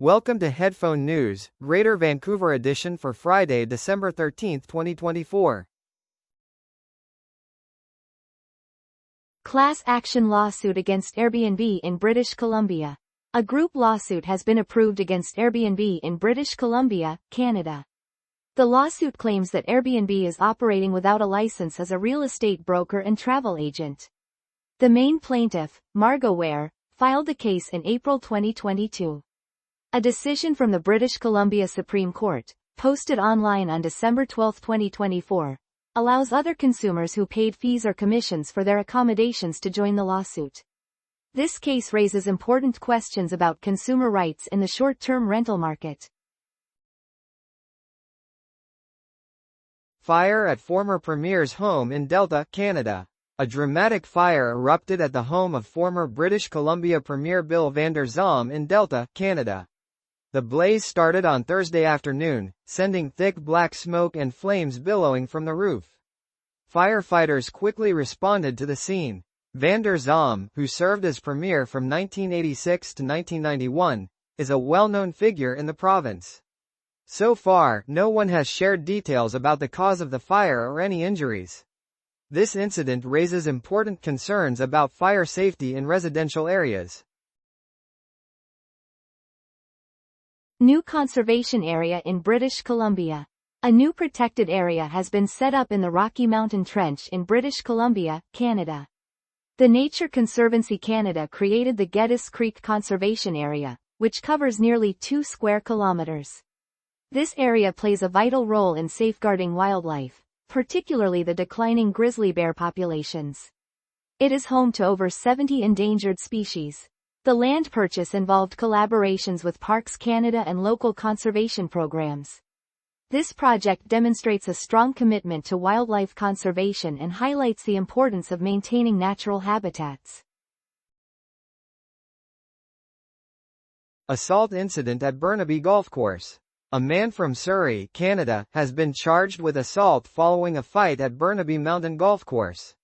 Welcome to Headphone News, Greater Vancouver edition for Friday, December 13, 2024. Class action lawsuit against Airbnb in British Columbia. A group lawsuit has been approved against Airbnb in British Columbia, Canada. The lawsuit claims that Airbnb is operating without a license as a real estate broker and travel agent. The main plaintiff, Margot Ware, filed the case in April 2022. A decision from the British Columbia Supreme Court, posted online on December 12, 2024, allows other consumers who paid fees or commissions for their accommodations to join the lawsuit. This case raises important questions about consumer rights in the short-term rental market. Fire at former Premier's home in Delta, Canada. A dramatic fire erupted at the home of former British Columbia Premier Bill Vander Zalm in Delta, Canada. The blaze started on Thursday afternoon, sending thick black smoke and flames billowing from the roof. Firefighters quickly responded to the scene. Vander Zalm, who served as premier from 1986 to 1991, is a well-known figure in the province. So far, no one has shared details about the cause of the fire or any injuries. This incident raises important concerns about fire safety in residential areas. New conservation area in British Columbia. A new protected area has been set up in the Rocky Mountain Trench in British Columbia, Canada. The Nature Conservancy Canada created the Geddes Creek Conservation Area, which covers nearly 2 square kilometers. This area plays a vital role in safeguarding wildlife, particularly the declining grizzly bear populations. It is home to over 70 endangered species. The land purchase involved collaborations with Parks Canada and local conservation programs. This project demonstrates a strong commitment to wildlife conservation and highlights the importance of maintaining natural habitats. Assault incident at Burnaby Golf Course. A man from Surrey, Canada, has been charged with assault following a fight at Burnaby Mountain Golf Course.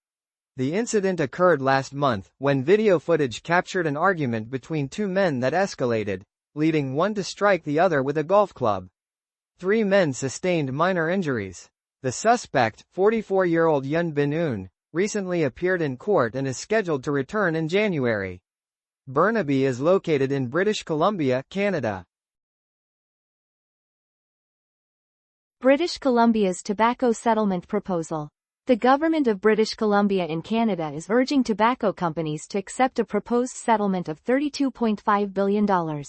The incident occurred last month, when video footage captured an argument between two men that escalated, leading one to strike the other with a golf club. 3 men sustained minor injuries. The suspect, 44-year-old Yun Bin-un, recently appeared in court and is scheduled to return in January. Burnaby is located in British Columbia, Canada. British Columbia's tobacco settlement proposal. The government of British Columbia in Canada is urging tobacco companies to accept a proposed settlement of $32.5 billion.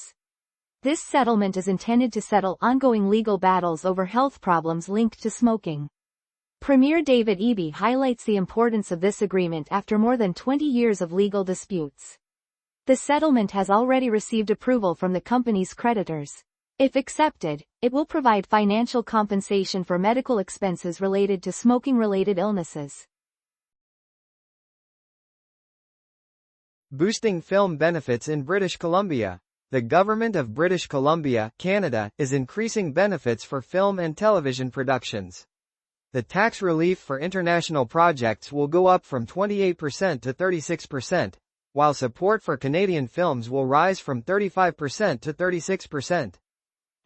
This settlement is intended to settle ongoing legal battles over health problems linked to smoking. Premier David Eby highlights the importance of this agreement after more than 20 years of legal disputes. The settlement has already received approval from the company's creditors. If accepted, it will provide financial compensation for medical expenses related to smoking-related illnesses. Boosting film benefits in British Columbia. The government of British Columbia, Canada, is increasing benefits for film and television productions. The tax relief for international projects will go up from 28% to 36%, while support for Canadian films will rise from 35% to 36%.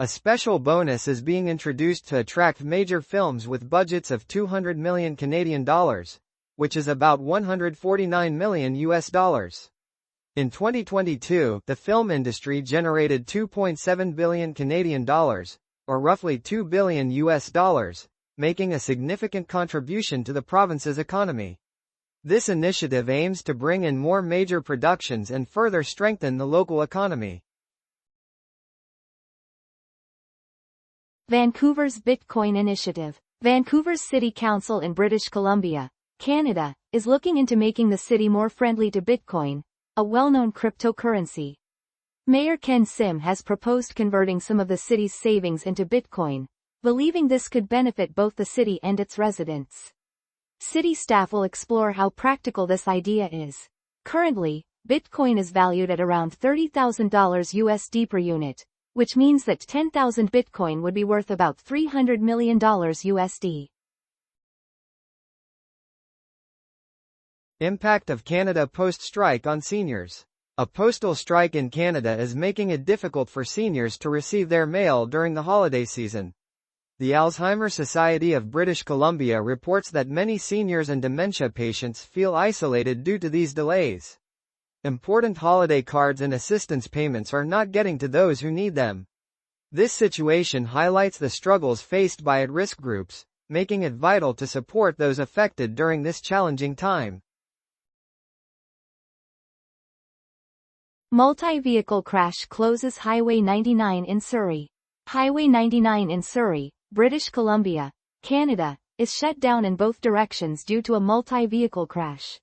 A special bonus is being introduced to attract major films with budgets of $200 million Canadian dollars, which is about $149 million US dollars. In 2022, the film industry generated 2.7 billion Canadian dollars, or roughly $2 billion US dollars, making a significant contribution to the province's economy. This initiative aims to bring in more major productions and further strengthen the local economy. Vancouver's Bitcoin Initiative. Vancouver's City Council in British Columbia, Canada, is looking into making the city more friendly to Bitcoin, a well-known cryptocurrency. Mayor Ken Sim has proposed converting some of the city's savings into Bitcoin, believing this could benefit both the city and its residents. City staff will explore how practical this idea is. Currently, Bitcoin is valued at around $30,000 USD per unit, which means that 10,000 Bitcoin would be worth about $300 million USD. Impact of Canada Post strike on seniors. A postal strike in Canada is making it difficult for seniors to receive their mail during the holiday season. The Alzheimer's Society of British Columbia reports that many seniors and dementia patients feel isolated due to these delays. Important holiday cards and assistance payments are not getting to those who need them. This situation highlights the struggles faced by at-risk groups, making it vital to support those affected during this challenging time. Multi-vehicle crash closes Highway 99 in Surrey. Highway 99 in Surrey, British Columbia, Canada, is shut down in both directions due to a multi-vehicle crash.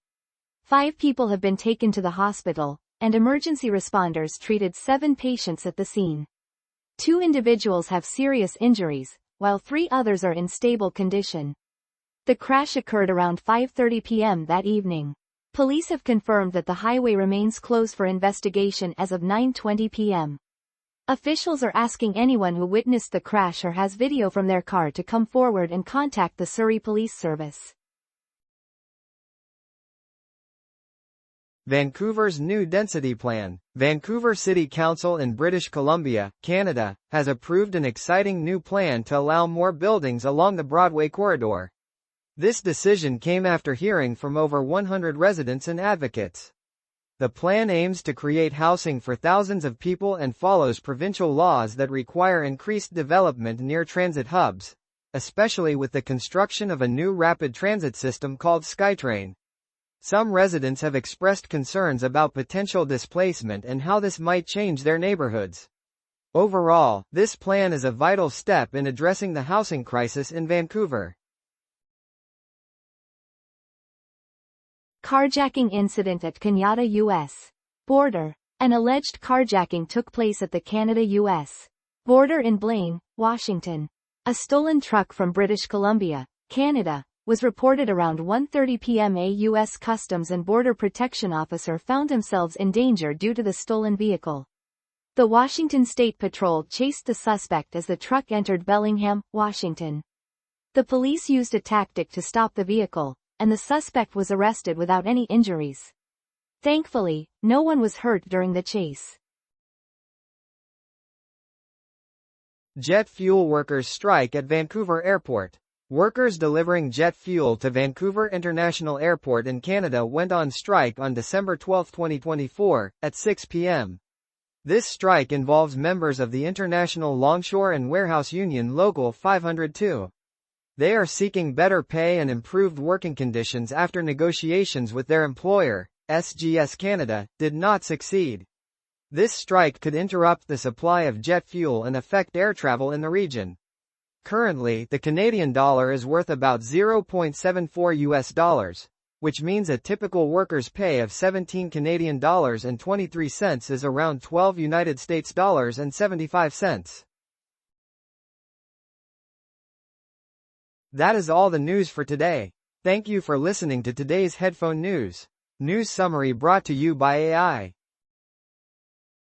5 people have been taken to the hospital, and emergency responders treated 7 patients at the scene. 2 individuals have serious injuries, while 3 others are in stable condition. The crash occurred around 5:30 p.m. that evening. Police have confirmed that the highway remains closed for investigation as of 9:20 p.m. Officials are asking anyone who witnessed the crash or has video from their car to come forward and contact the Surrey Police Service. Vancouver's new density plan. Vancouver City Council in British Columbia, Canada, has approved an exciting new plan to allow more buildings along the Broadway corridor. This decision came after hearing from over 100 residents and advocates. The plan aims to create housing for thousands of people and follows provincial laws that require increased development near transit hubs, especially with the construction of a new rapid transit system called SkyTrain. Some residents have expressed concerns about potential displacement and how this might change their neighborhoods. Overall, this plan is a vital step in addressing the housing crisis in Vancouver. Carjacking incident at Canada-U.S. border. An alleged carjacking took place at the Canada-U.S. border in Blaine, Washington. A stolen truck from British Columbia, Canada, was reported around 1:30 p.m. A U.S. Customs and Border Protection officer found themselves in danger due to the stolen vehicle. The Washington State Patrol chased the suspect as the truck entered Bellingham, Washington. The police used a tactic to stop the vehicle, and the suspect was arrested without any injuries. Thankfully, no one was hurt during the chase. Jet fuel workers strike at Vancouver Airport. Workers delivering jet fuel to Vancouver International Airport in Canada went on strike on December 12, 2024, at 6 p.m. This strike involves members of the International Longshore and Warehouse Union Local 502. They are seeking better pay and improved working conditions after negotiations with their employer, SGS Canada, did not succeed. This strike could interrupt the supply of jet fuel and affect air travel in the region. Currently, the Canadian dollar is worth about $0.74, which means a typical worker's pay of 17 Canadian dollars and 23 cents is around 12 United States dollars and 75 cents. That is all the news for today. Thank you for listening to today's headphone news. News summary brought to you by AI.